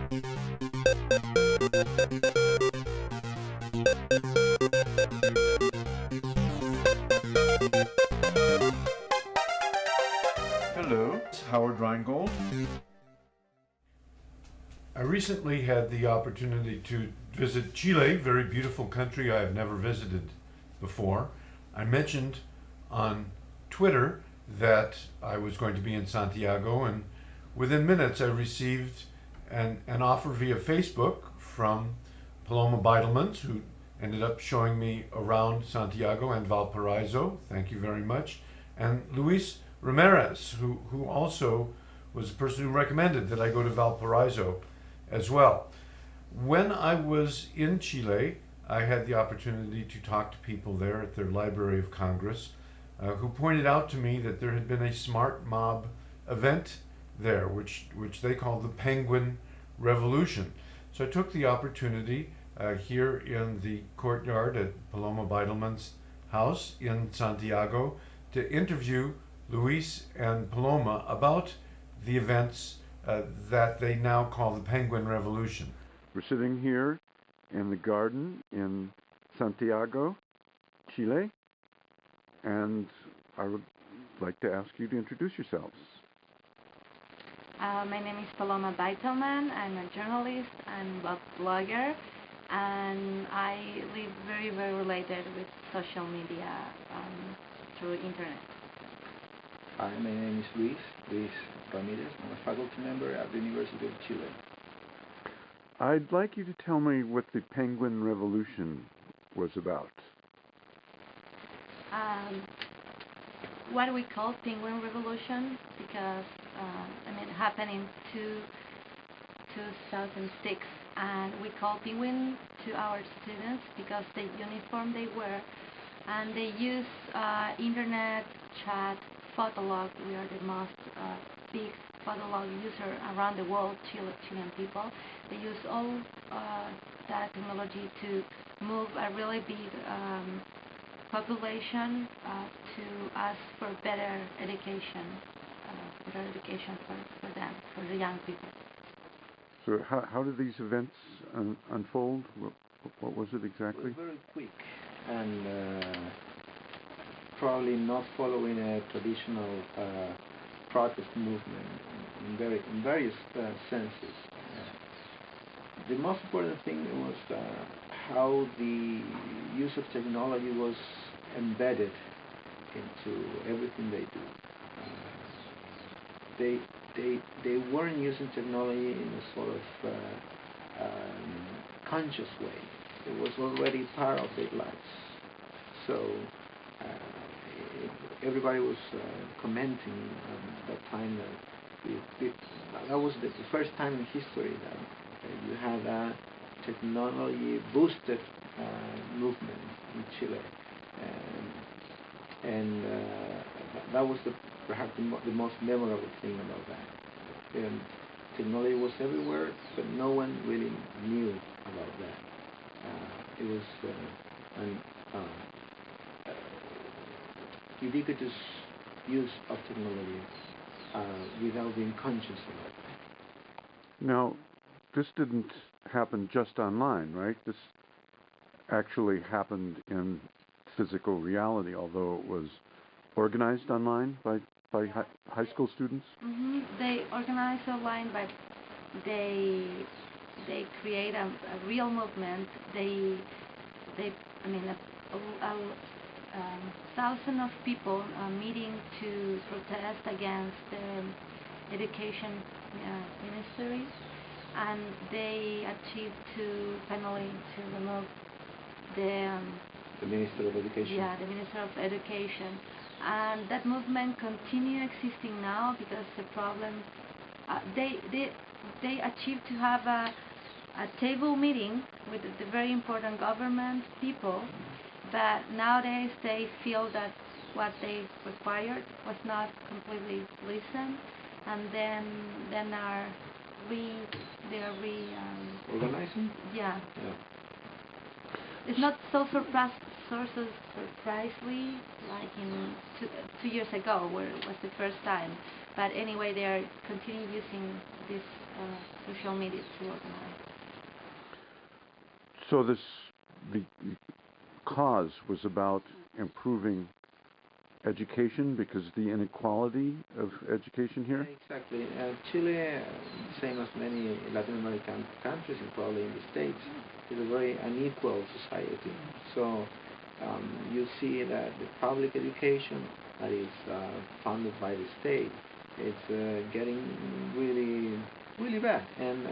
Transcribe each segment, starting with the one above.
Hello, it's Howard Rheingold. I recently had the opportunity to visit Chile, very beautiful country I have never visited before. I mentioned on Twitter that I was going to be in Santiago, and within minutes I received an offer via Facebook from Paloma Beidelmans, who ended up showing me around Santiago and Valparaiso. Thank you very much. And Luis Ramirez, who also was the person who recommended that I go to Valparaiso as well. When I was in Chile, I had the opportunity to talk to people there at their Library of Congress who pointed out to me that there had been a smart mob event there, which they call the Penguin Revolution. So I took the opportunity here in the courtyard at Paloma Beidelman's house in Santiago to interview Luis and Paloma about the events that they now call the Penguin Revolution. We're sitting here in the garden in Santiago, Chile, and I would like to ask you to introduce yourselves. My name is Paloma Beitelman. I'm a journalist and a blogger, and I live very, very related with social media through internet. Hi, my name is Luis Ramirez. I'm a faculty member at the University of Chile. I'd like you to tell me what the Penguin Revolution was about. What we call Penguin Revolution, because it happened in 2006, and we call Penguin to our students because the uniform they wear, and they use internet, chat, Photolog. We are the most big Photolog user around the world, Chilean people. They use all that technology to move a really big population to ask for better education for them, for the young people. So how did these events unfold? What was it exactly? It was very quick and probably not following a traditional protest movement in various senses. The most important thing was how the use of technology was embedded into everything they do. They weren't using technology in a sort of conscious way. It was already part of their lives. So everybody was commenting at that time that that was the first time in history that you had a technology boosted movement in Chile, and that was perhaps the most memorable thing about that. Technology was everywhere, but no one really knew about that. It was an ubiquitous use of technology without being conscious of it. Now, this didn't happen just online, right? This actually happened in physical reality, although it was organized online by high school students? Mm-hmm. They organize online, but they create a real movement. Thousands of people meeting to protest against the education ministry, and they achieved to finally to remove the Minister of Education. Yeah, the Minister of Education, and that movement continue existing now because the problem they achieved to have a table meeting with the very important government people, but nowadays they feel that what they required was not completely listened, and then they are organizing. Yeah. It's not so surprisingly like in 2 years ago, where it was the first time. But anyway, they are continuing using this social media to organize. So the cause was about improving education because the inequality of education here? Exactly. Chile, same as many Latin American countries and probably in the States, is a very unequal society. So you see that the public education that is funded by the state, it's getting really bad. And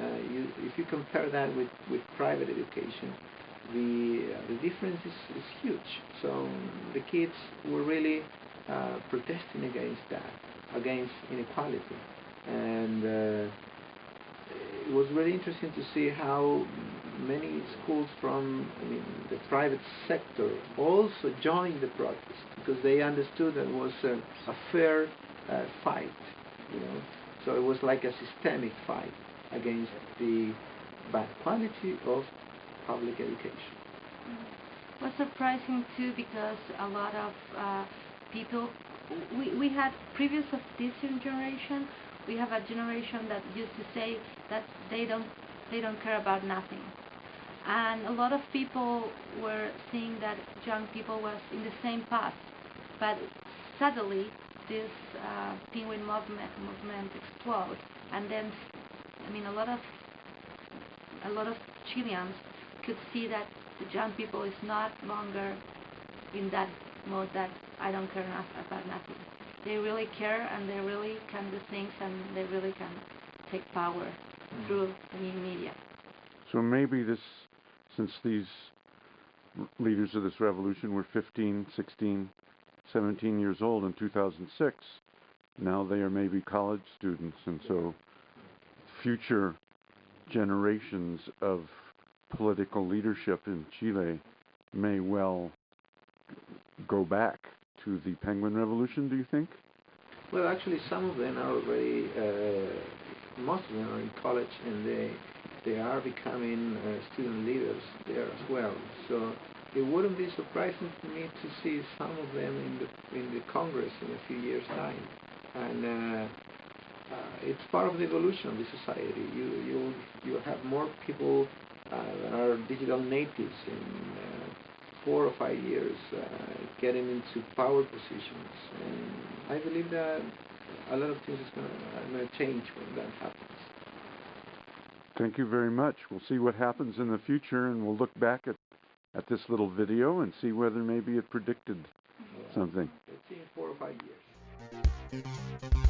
if you compare that with private education, the difference is huge. So the kids were really protesting against that, against inequality, and it was really interesting to see how many schools from the private sector also joined the protest because they understood that it was a fair fight, you know. So it was like a systemic fight against the bad quality of public education. It was surprising too because a lot of people, we had previous of this generation, we have a generation that used to say that they don't care about nothing, and a lot of people were seeing that young people was in the same path, but suddenly this penguin movement exploded, and then a lot of Chileans could see that the young people is not longer in that mode that I don't care enough about nothing. They really care and they really can do things and they really can take power through the new media. So maybe since these leaders of this revolution were 15, 16, 17 years old in 2006, now they are maybe college students, and so future generations of political leadership in Chile may well go back to the Penguin Revolution, do you think? Well, actually, some of them are already, most of them are in college, and they are becoming student leaders there as well. So it wouldn't be surprising to me to see some of them in the Congress in a few years' time. And it's part of the evolution of the society. You have more people that are digital natives in 4 or 5 years getting into power positions, and I believe that a lot of things are going to change when that happens. Thank you very much. We'll see what happens in the future, and we'll look back at this little video and see whether maybe it predicted something. Let's see in 4 or 5 years.